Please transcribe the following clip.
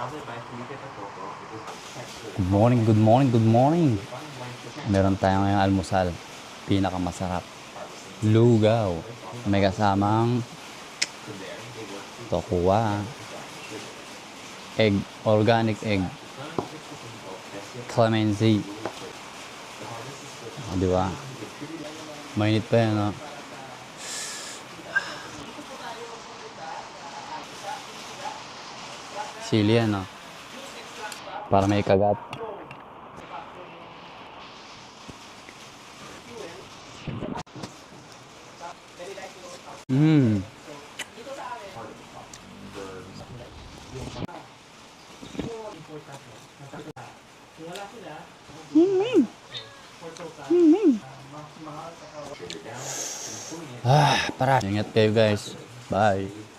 Good morning, good morning, good morning. Meron tayo ngayong almusal. Pinakamasarap. Lugaw. May kasamang tokwa, egg, organic egg, clemency. Di ba? Mainit pa yan, no? Sili yan, no? Para may kagat. Mmm. Para. Ingat kayo guys. Bye.